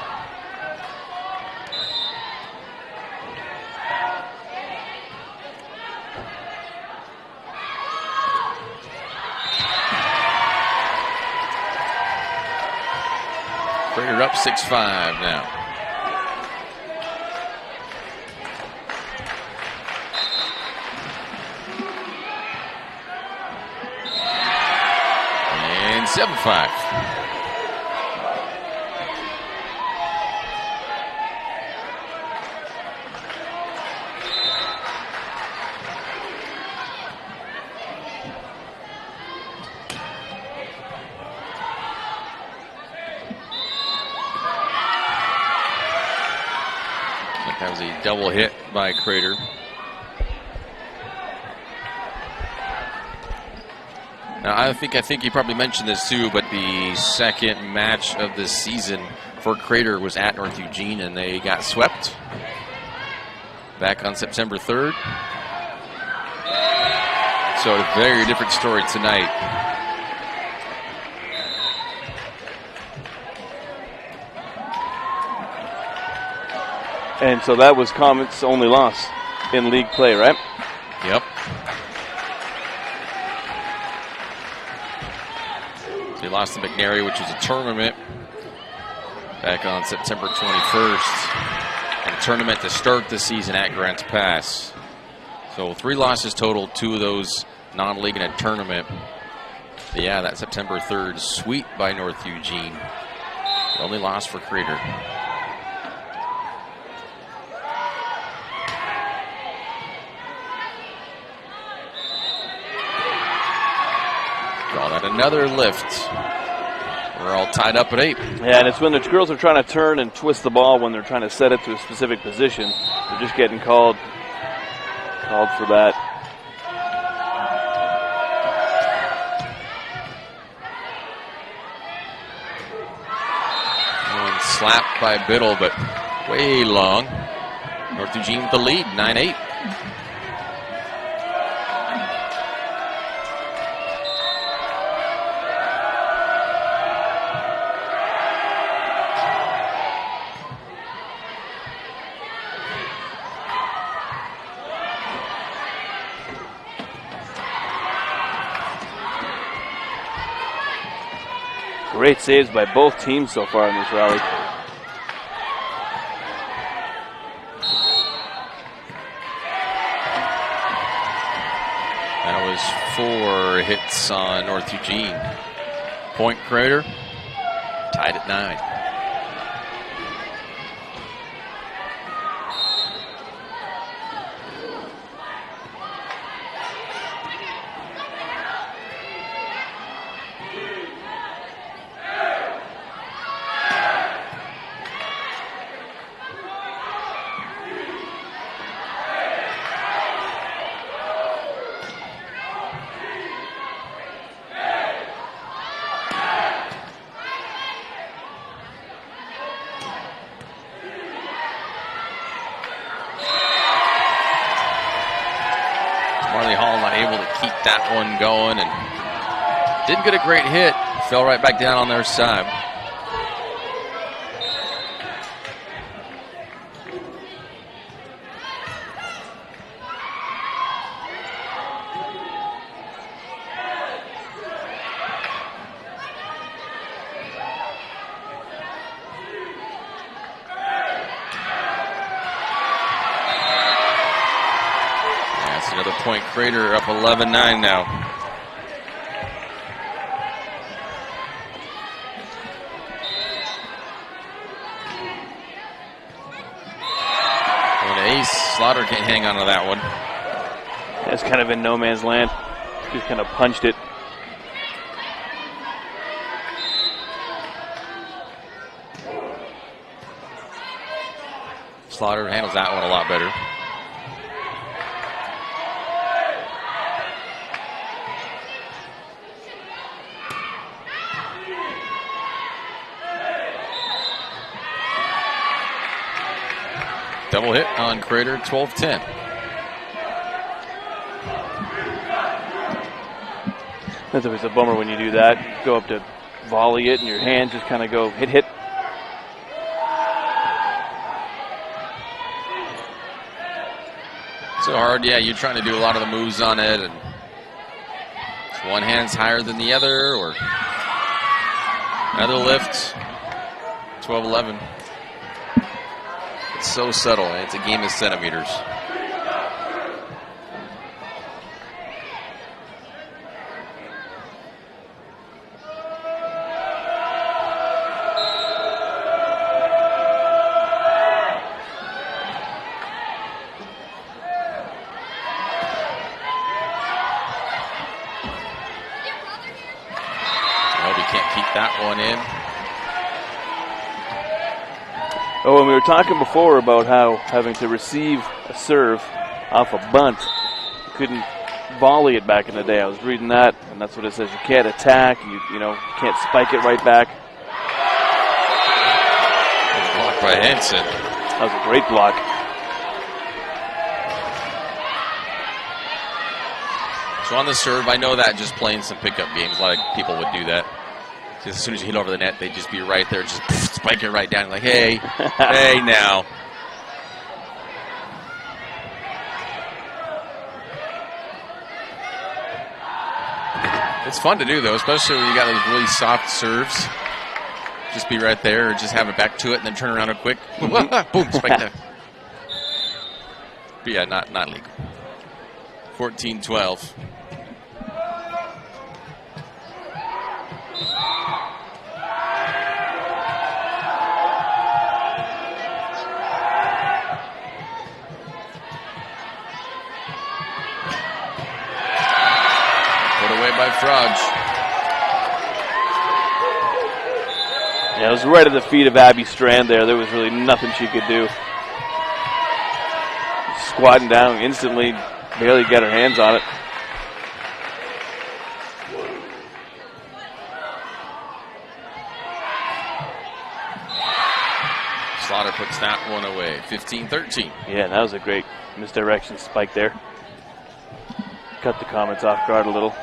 Crater up 6-5 now. And 7-5. That was a double hit by Crater. Now, I think you probably mentioned this too, but the second match of the season for Crater was at North Eugene, and they got swept back on September 3rd. So a very different story tonight. And so that was Comet's only loss in league play, right? Yep. So he lost to McNary, which was a tournament back on September 21st. And a tournament to start the season at Grants Pass. So 3 losses total, 2 of those non-league and a tournament. But yeah, that September 3rd sweep by North Eugene. The only loss for Crater. Call that another lift. We're all tied up at 8. Yeah, and it's when the girls are trying to turn and twist the ball when they're trying to set it to a specific position. They're just getting called for that. And slapped by Biddle, but way long. North Eugene with the lead, 9-8. Great saves by both teams so far in this rally. That was 4 hits on North Eugene. Point Crater tied at 9. That one going and didn't get a great hit. Fell right back down on their side. Another Point Crater up 11-9 now. An ace. Slaughter can't hang on to that one. That's kind of in no man's land. Just kind of punched it. Slaughter handles that one a lot better. Double hit on Crater, 12-10. That's always a bummer when you do that. Go up to volley it and your hands just kind of go hit. So hard, yeah, you're trying to do a lot of the moves on it, and one hand's higher than the other, or another lift, 12-11. It's so subtle, and it's a game of centimeters. I hope he can't keep that one in. Oh, and we were talking before about how having to receive a serve off a bunt, you couldn't volley it back in the day. I was reading that, and that's what it says. You can't attack. You can't spike it right back. Blocked by Henson. That was a great block. So on the serve, I know that just playing some pickup games, a lot of people would do that. As soon as you hit over the net, they'd just be right there, just spike it right down. Like, hey, hey now. It's fun to do, though, especially when you got those really soft serves. Just be right there, or just have it back to it, and then turn around real quick. Boom, spike that. But yeah, not legal. 14-12. By Frogs. Yeah, it was right at the feet of Abby Strand there. There was really nothing she could do. Squatting down instantly, barely got her hands on it. Slaughter puts that one away, 15-13. Yeah, that was a great misdirection spike there. Cut the Comets off guard a little.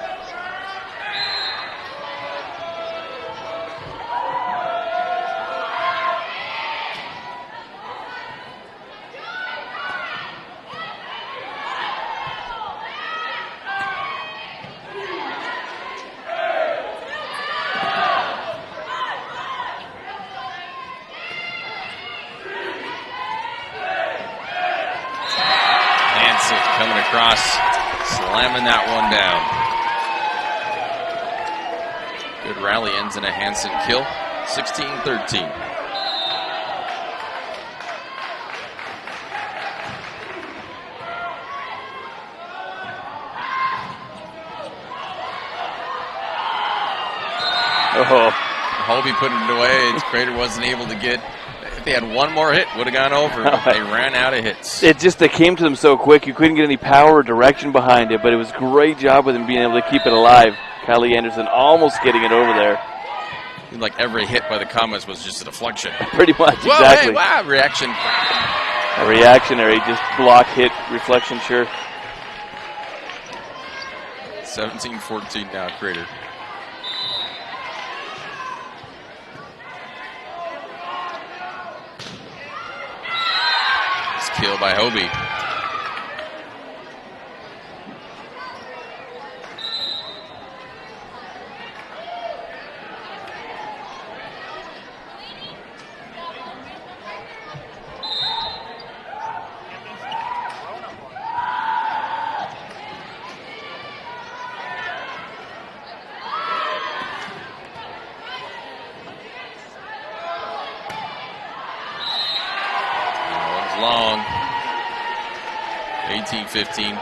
across, slamming that one down. Good rally ends in a Hansen kill, 16-13. Oh. Hobie putting it away. Crater wasn't able to get. If they had one more hit, would have gone over. They ran out of hits. It came to them so quick, you couldn't get any power or direction behind it, but it was a great job with him being able to keep it alive. Kylie Anderson almost getting it over there. Like every hit by the Comets was just a deflection. Pretty much, Whoa, exactly. Hey, wow, reaction. A reactionary, just block, hit, reflection, sure. 17-14 now, Crater. Kill by Hobie. Long. 18-15.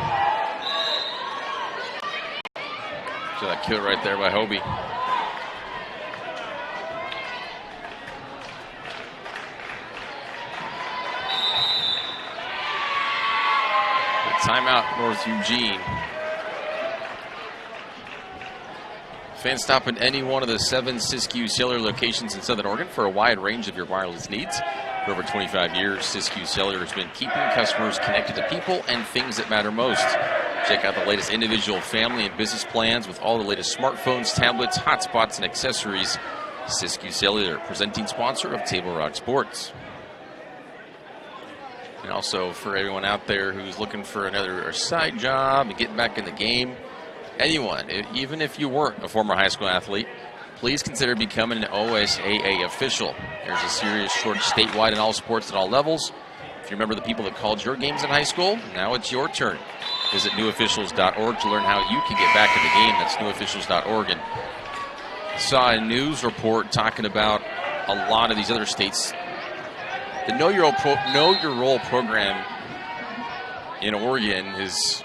So that kill right there by Hobie. The timeout, North Eugene. Fans stop at any one of the 7 Siskiyou Cellular locations in Southern Oregon for a wide range of your wireless needs. For over 25 years, Siskiyou Cellular has been keeping customers connected to people and things that matter most. Check out the latest individual, family, and business plans with all the latest smartphones, tablets, hotspots, and accessories. Siskiyou Cellular, presenting sponsor of Table Rock Sports. And also for everyone out there who's looking for another side job and getting back in the game, anyone, even if you weren't a former high school athlete, please consider becoming an OSAA official. There's a serious shortage statewide in all sports at all levels. If you remember the people that called your games in high school, now it's your turn. Visit newofficials.org to learn how you can get back in the game. That's newofficials.org. And saw a news report talking about a lot of these other states. The Know Your Role program in Oregon has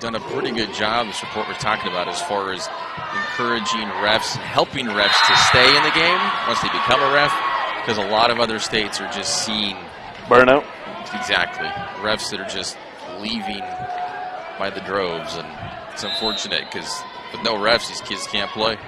done a pretty good job, this report we're talking about, as far as encouraging refs and helping refs to stay in the game once they become a ref, because a lot of other states are just seeing burnout. Exactly. Refs that are just leaving by the droves, and it's unfortunate because with no refs, these kids can't play.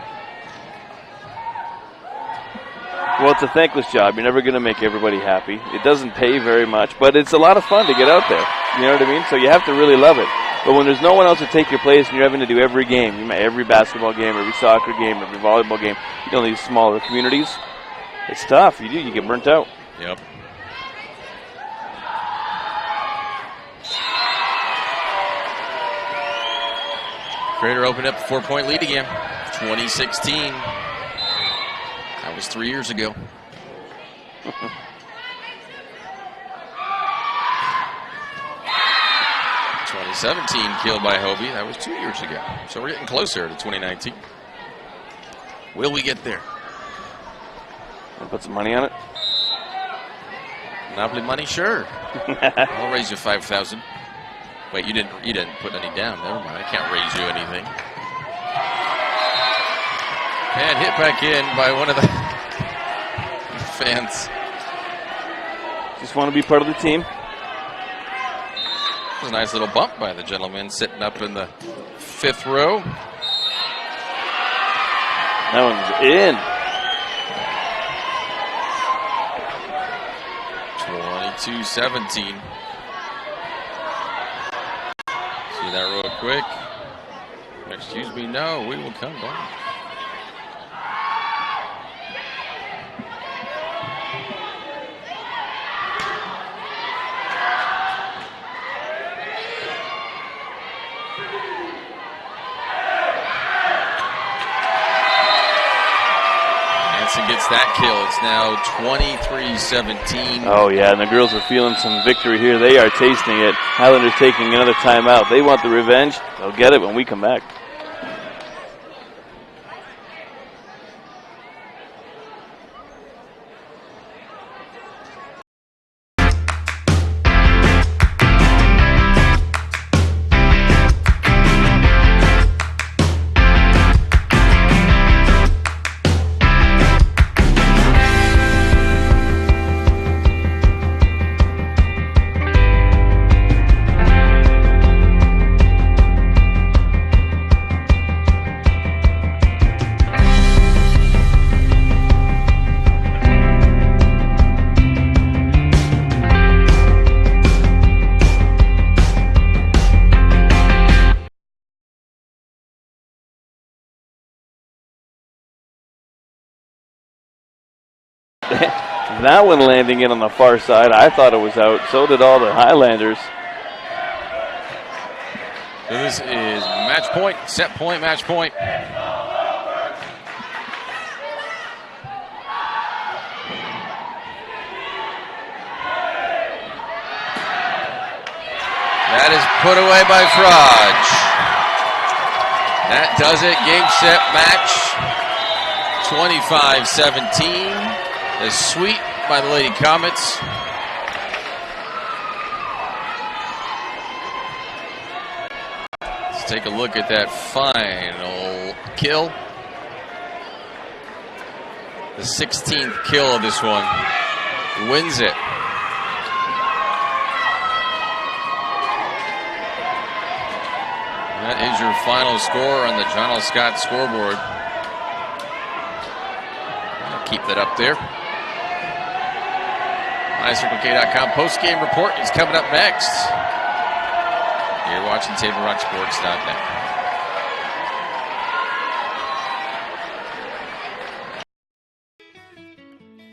Well, it's a thankless job. You're never going to make everybody happy. It doesn't pay very much, but it's a lot of fun to get out there. You know what I mean? So you have to really love it. But when there's no one else to take your place and you're having to do every game, every basketball game, every soccer game, every volleyball game, you know, these smaller communities, it's tough. You get burnt out. Yep. Crater opened up a 4-point lead again. 2016. That was 3 years ago. 2017 killed by Hobie. That was 2 years ago. So we're getting closer to 2019. Will we get there? Want to put some money on it? Monopoly money? Sure. I'll raise you $5,000. Wait, you didn't put any down. Never mind. I can't raise you anything. And hit back in by one of the fans. Just want to be part of the team. A nice little bump by the gentleman sitting up in the 5th row. That one's in. 22-17. See that real quick. Excuse me, no, we will come back. Gets that kill. It's now 23-17. Oh, yeah, and the girls are feeling some victory here. They are tasting it. Highlanders taking another timeout. They want the revenge. They'll get it when we come back. That one landing in on the far side. I thought it was out. So did all the Highlanders. So this is match point, set point, match point. That is put away by Fraj. That does it. Game, set, match. 25-17. The sweep by the Lady Comets. Let's take a look at that final kill. The 16th kill of this one. Wins it. That is your final score on the John L. Scott scoreboard. I'll keep that up there. MyCircleK.com post-game report is coming up next. You're watching TableRockSports.net.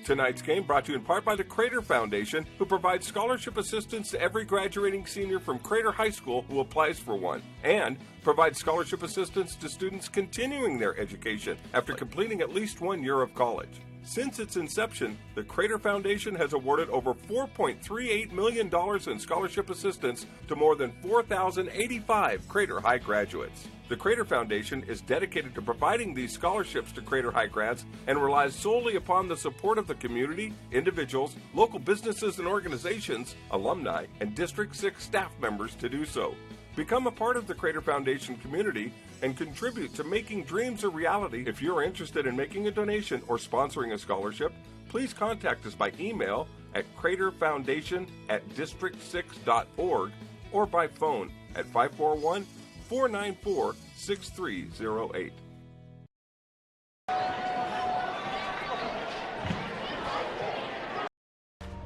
Tonight's game brought to you in part by the Crater Foundation, who provides scholarship assistance to every graduating senior from Crater High School who applies for one, and provides scholarship assistance to students continuing their education after completing at least 1 year of college. Since its inception, the Crater Foundation has awarded over $4.38 million in scholarship assistance to more than 4,085 Crater High graduates. The Crater Foundation is dedicated to providing these scholarships to Crater High grads and relies solely upon the support of the community, individuals, local businesses and organizations, alumni, and District 6 staff members to do so. Become a part of the Crater Foundation community and contribute to making dreams a reality. If you're interested in making a donation or sponsoring a scholarship, please contact us by email at craterfoundation@district6.org or by phone at 541-494-6308.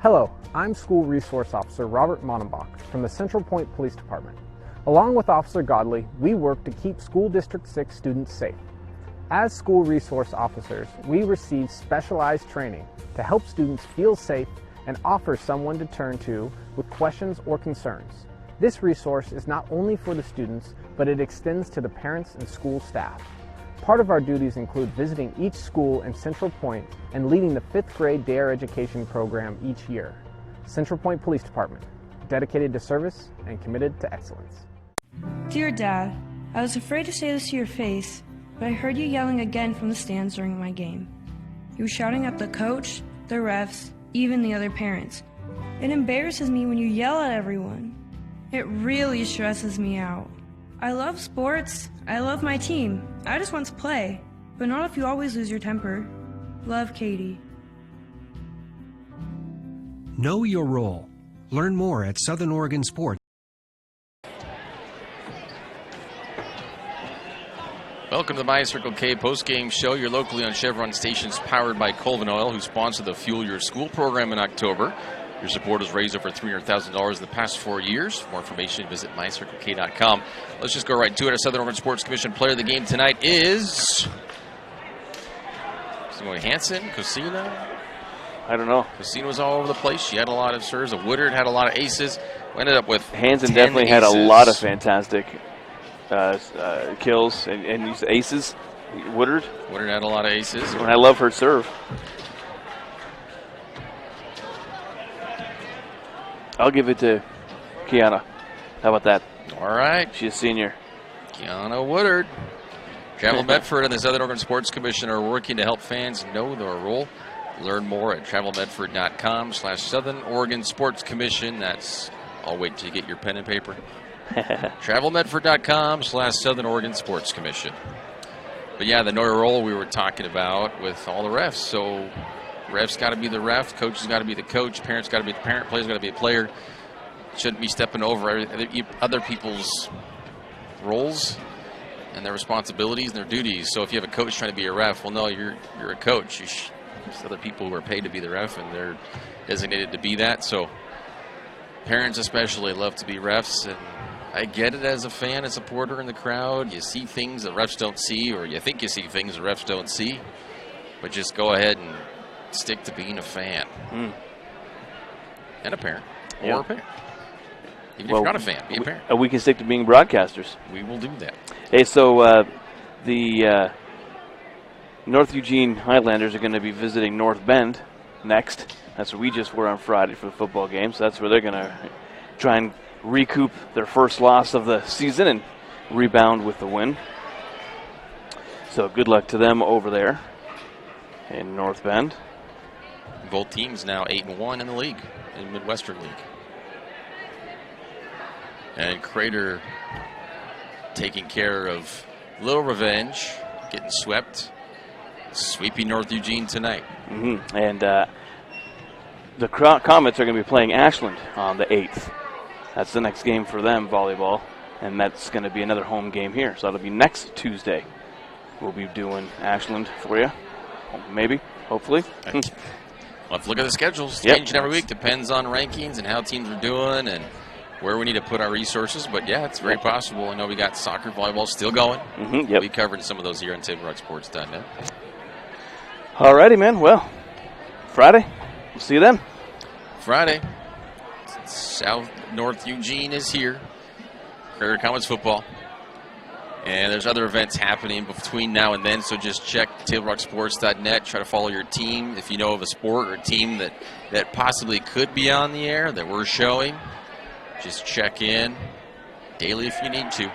Hello, I'm School Resource Officer Robert Monenbach from the Central Point Police Department. Along with Officer Godley, we work to keep School District 6 students safe. As school resource officers, we receive specialized training to help students feel safe and offer someone to turn to with questions or concerns. This resource is not only for the students, but it extends to the parents and school staff. Part of our duties include visiting each school in Central Point and leading the 5th grade DARE education program each year. Central Point Police Department, dedicated to service and committed to excellence. Dear Dad, I was afraid to say this to your face, but I heard you yelling again from the stands during my game. You were shouting at the coach, the refs, even the other parents. It embarrasses me when you yell at everyone. It really stresses me out. I love sports. I love my team. I just want to play, but not if you always lose your temper. Love, Katie. Know your role. Learn more at Southern Oregon Sports. Welcome to the My Circle K post-game show. You're locally on Chevron stations powered by Colvin Oil, who sponsored the Fuel Your School program in October. Your support has raised over $300,000 in the past 4 years. For more information, visit mycirclek.com. Let's just go right to it. Our Southern Oregon Sports Commission player of the game tonight is Hansen, Cosina. I don't know. Cosina was all over the place. She had a lot of serves. Woodard had a lot of aces. We ended up with Hansen definitely had a lot of fantastic kills and aces. Woodard had a lot of aces. And I love her serve. I'll give it to Kiana. How about that? All right. She's a senior. Kiana Woodard. Travel Medford and the Southern Oregon Sports Commission are working to help fans know their role. Learn more at travelmedford.com/Southern Oregon Sports Commission. That's, I'll wait till you get your pen and paper. travelmedford.com/Southern Oregon Sports Commission. But yeah, the know your role we were talking about with all the refs. So refs got to be the ref, coaches got to be the coach, parents got to be the parent, players got to be a player. Shouldn't be stepping over other people's roles and their responsibilities and their duties. So if you have a coach trying to be a ref, well, no, you're a coach. There's other people who are paid to be the ref, and they're designated to be that. So parents especially love to be refs, and I get it as a fan, a supporter in the crowd. You see things that refs don't see, or you think you see things that refs don't see. But just go ahead and stick to being a fan. And a parent. Or a parent. Even if you're not a fan, be a parent. We can stick to being broadcasters. We will do that. Hey, so the North Eugene Highlanders are going to be visiting North Bend next. That's where we just were on Friday for the football game. So that's where they're going to try and recoup their first loss of the season and rebound with the win. So good luck to them over there in North Bend. Both teams now 8-1 in the league, in the Midwestern League. And Crater taking care of Little Revenge, getting swept, sweeping North Eugene tonight. And the Comets are going to be playing Ashland on the 8th. That's the next game for them, volleyball. And that's going to be another home game here. So that'll be next Tuesday. We'll be doing Ashland for you. Maybe, hopefully. We'll have to look at the schedules. Yep. Changing every week. Depends on rankings and how teams are doing and where we need to put our resources. But, yeah, it's very possible. I know we got soccer, volleyball still going. Yep. We covered some of those here on TableRockSports.net. All righty, man. Well, Friday. We'll see you then. Friday. South North Eugene is here. Crater Comets football. And there's other events happening between now and then, so just check TableRockSports.net. Try to follow your team. If you know of a sport or a team that possibly could be on the air that we're showing, just check in daily if you need to.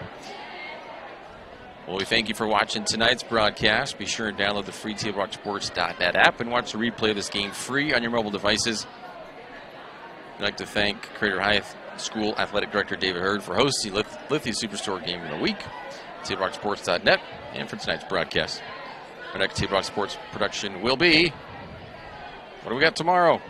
Well, we thank you for watching tonight's broadcast. Be sure and download the free TableRockSports.net app and watch the replay of this game free on your mobile devices. I'd like to thank Crater High School Athletic Director David Hurd for hosting Lithia Superstore Game of the Week. TableRockSports.net, and for tonight's broadcast. Our next Table Rock Sports production will be, what do we got tomorrow?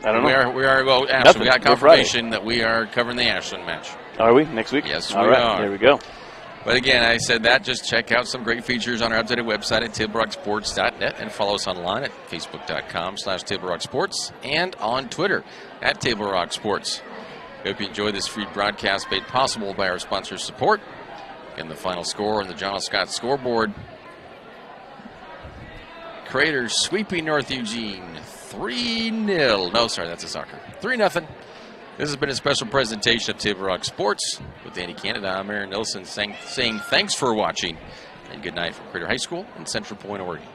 I don't know. We are well, Ashland. We got confirmation that we are covering the Ashland match. Are we? Next week? Yes, All we right, are. there we go. But again, I said that. Just check out some great features on our updated website at TableRockSports.net and follow us online at Facebook.com/TableRockSports and on Twitter at TableRockSports. Hope you enjoyed this free broadcast made possible by our sponsors' support. And the final score on the John Scott scoreboard. Crater sweeping North Eugene 3-0. No, sorry, that's a soccer. 3-0. This has been a special presentation of Table Rock Sports. With Danny Canada, I'm Aaron Nilsson saying thanks for watching. And good night from Crater High School in Central Point, Oregon.